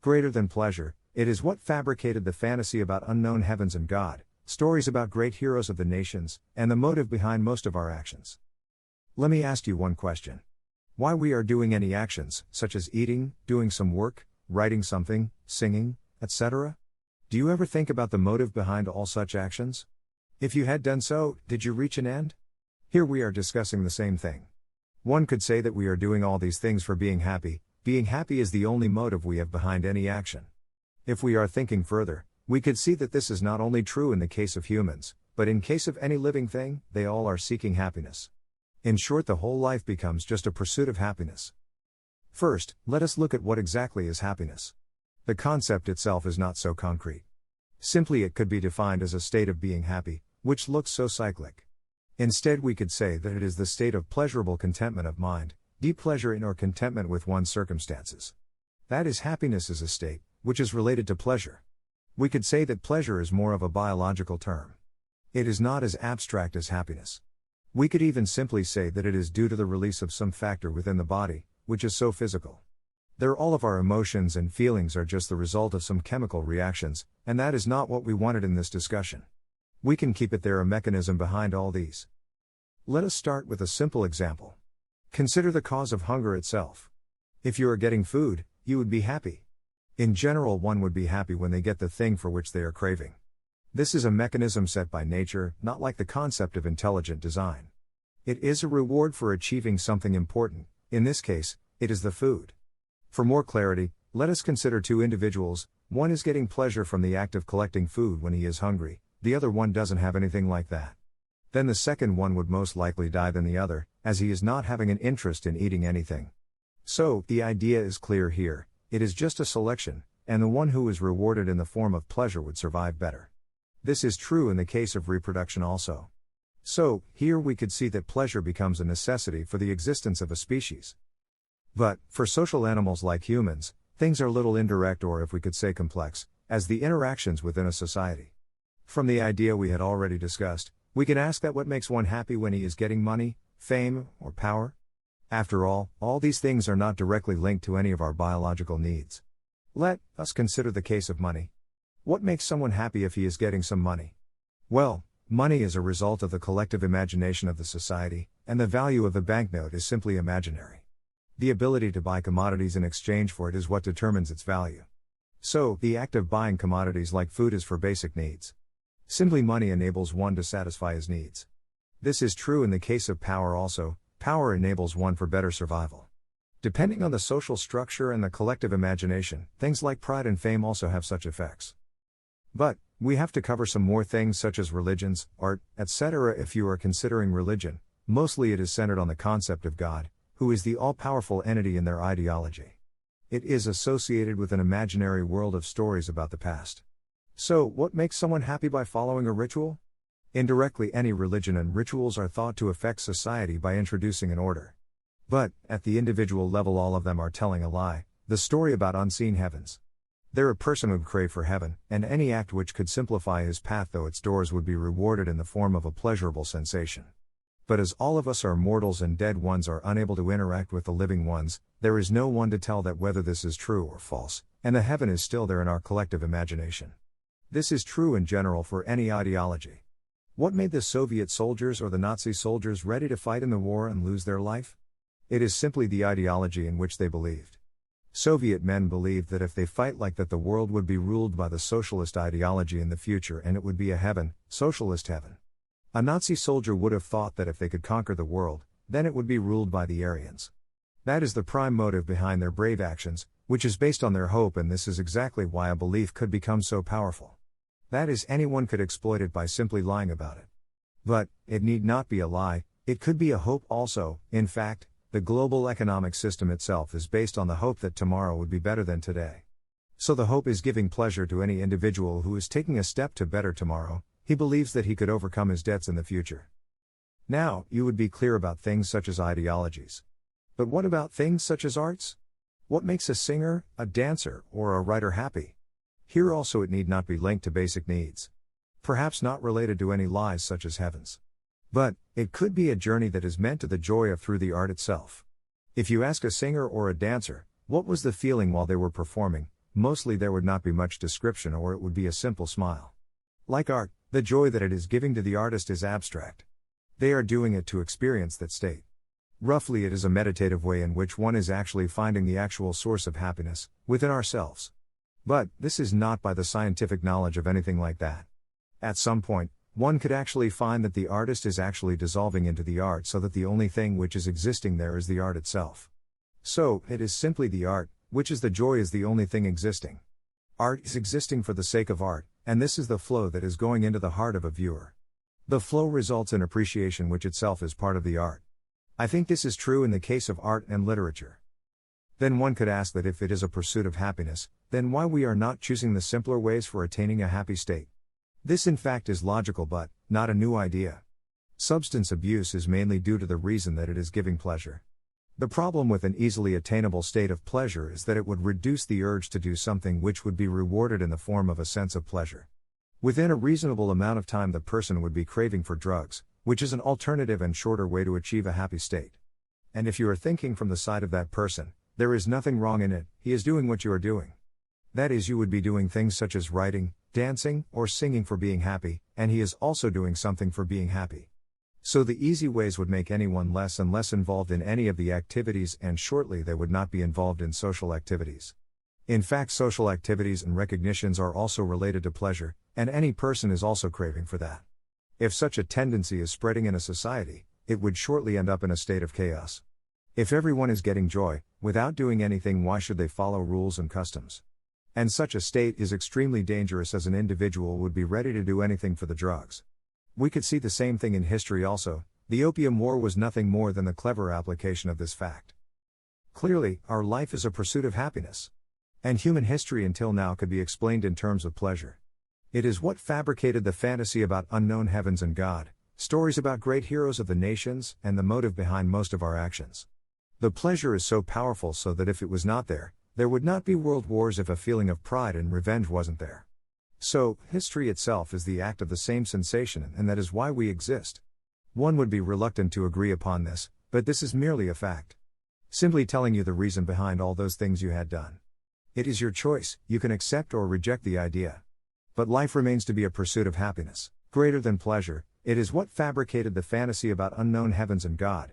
Greater than pleasure, it is what fabricated the fantasy about unknown heavens and God, stories about great heroes of the nations, and the motive behind most of our actions. Let me ask you one question. Why we are doing any actions, such as eating, doing some work, writing something, singing, etc.? Do you ever think about the motive behind all such actions? If you had done so, did you reach an end? Here we are discussing the same thing. One could say that we are doing all these things for being happy. Being happy is the only motive we have behind any action. If we are thinking further, we could see that this is not only true in the case of humans, but in case of any living thing, they all are seeking happiness. In short, the whole life becomes just a pursuit of happiness. First, let us look at what exactly is happiness. The concept itself is not so concrete. Simply it could be defined as a state of being happy, which looks so cyclic. Instead we could say that it is the state of pleasurable contentment of mind, deep pleasure in or contentment with one's circumstances. That is, happiness is a state, which is related to pleasure. We could say that pleasure is more of a biological term. It is not as abstract as happiness. We could even simply say that it is due to the release of some factor within the body, which is so physical. All of our emotions and feelings are just the result of some chemical reactions, and that is not what we wanted in this discussion. We can keep it there, a mechanism behind all these. Let us start with a simple example. Consider the cause of hunger itself. If you are getting food, you would be happy. In general, one would be happy when they get the thing for which they are craving. This is a mechanism set by nature, not like the concept of intelligent design. It is a reward for achieving something important. In this case, it is the food. For more clarity, let us consider two individuals. One is getting pleasure from the act of collecting food when he is hungry, the other one doesn't have anything like that. Then the second one would most likely die than the other, as he is not having an interest in eating anything. So, the idea is clear here, it is just a selection, and the one who is rewarded in the form of pleasure would survive better. This is true in the case of reproduction also. So, here we could see that pleasure becomes a necessity for the existence of a species. But, for social animals like humans, things are a little indirect, or if we could say complex, as the interactions within a society. From the idea we had already discussed, we can ask that what makes one happy when he is getting money, fame, or power? After all these things are not directly linked to any of our biological needs. Let us consider the case of money. What makes someone happy if he is getting some money? Well, money is a result of the collective imagination of the society, and the value of the banknote is simply imaginary. The ability to buy commodities in exchange for it is what determines its value. So, the act of buying commodities like food is for basic needs. Simply money enables one to satisfy his needs. This is true in the case of power also. Power enables one for better survival. Depending on the social structure and the collective imagination, things like pride and fame also have such effects. But, we have to cover some more things such as religions, art, etc. If you are considering religion, mostly it is centered on the concept of God, who is the all-powerful entity in their ideology. It is associated with an imaginary world of stories about the past. So, what makes someone happy by following a ritual? Indirectly, any religion and rituals are thought to affect society by introducing an order. But, at the individual level, all of them are telling a lie, the story about unseen heavens. A person would crave for heaven, and any act which could simplify his path though its doors would be rewarded in the form of a pleasurable sensation. But as all of us are mortals and dead ones are unable to interact with the living ones, there is no one to tell that whether this is true or false, and the heaven is still there in our collective imagination. This is true in general for any ideology. What made the Soviet soldiers or the Nazi soldiers ready to fight in the war and lose their life? It is simply the ideology in which they believed. Soviet men believed that if they fight like that, the world would be ruled by the socialist ideology in the future and it would be a heaven, socialist heaven. A Nazi soldier would have thought that if they could conquer the world, then it would be ruled by the Aryans. That is the prime motive behind their brave actions, which is based on their hope, and this is exactly why a belief could become so powerful. That is, anyone could exploit it by simply lying about it. But, it need not be a lie, it could be a hope also. In fact, the global economic system itself is based on the hope that tomorrow would be better than today. So the hope is giving pleasure to any individual who is taking a step to better tomorrow. He believes that he could overcome his debts in the future. Now, you would be clear about things such as ideologies. But what about things such as arts? What makes a singer, a dancer, or a writer happy? Here also it need not be linked to basic needs. Perhaps not related to any lies such as heavens. But, it could be a journey that is meant to the joy of through the art itself. If you ask a singer or a dancer, what was the feeling while they were performing, mostly there would not be much description, or it would be a simple smile. Like art, the joy that it is giving to the artist is abstract. They are doing it to experience that state. Roughly, it is a meditative way in which one is actually finding the actual source of happiness, within ourselves. But, this is not by the scientific knowledge of anything like that. At some point, one could actually find that the artist is actually dissolving into the art, so that the only thing which is existing there is the art itself. So, it is simply the art, which is the joy, is the only thing existing. Art is existing for the sake of art, and this is the flow that is going into the heart of a viewer. The flow results in appreciation, which itself is part of the art. I think this is true in the case of art and literature. Then one could ask that if it is a pursuit of happiness, then why we are not choosing the simpler ways for attaining a happy state. This in fact is logical, but not a new idea. Substance abuse is mainly due to the reason that it is giving pleasure. The problem with an easily attainable state of pleasure is that it would reduce the urge to do something which would be rewarded in the form of a sense of pleasure. Within a reasonable amount of time, the person would be craving for drugs, which is an alternative and shorter way to achieve a happy state. And if you are thinking from the side of that person, there is nothing wrong in it, he is doing what you are doing. That is, you would be doing things such as writing, dancing, or singing for being happy, and he is also doing something for being happy. So the easy ways would make anyone less and less involved in any of the activities, and shortly they would not be involved in social activities. In fact, social activities and recognitions are also related to pleasure, and any person is also craving for that. If such a tendency is spreading in a society, it would shortly end up in a state of chaos. If everyone is getting joy, without doing anything, why should they follow rules and customs? And such a state is extremely dangerous, as an individual would be ready to do anything for the drugs. We could see the same thing in history also. The Opium War was nothing more than the clever application of this fact. Clearly, our life is a pursuit of happiness. And human history until now could be explained in terms of pleasure. It is what fabricated the fantasy about unknown heavens and God, stories about great heroes of the nations, and the motive behind most of our actions. The pleasure is so powerful so that if it was not there, there would not be world wars if a feeling of pride and revenge wasn't there. So, history itself is the act of the same sensation, and that is why we exist. One would be reluctant to agree upon this, but this is merely a fact. Simply telling you the reason behind all those things you had done. It is your choice, you can accept or reject the idea. But life remains to be a pursuit of happiness, greater than pleasure. It is what fabricated the fantasy about unknown heavens and God,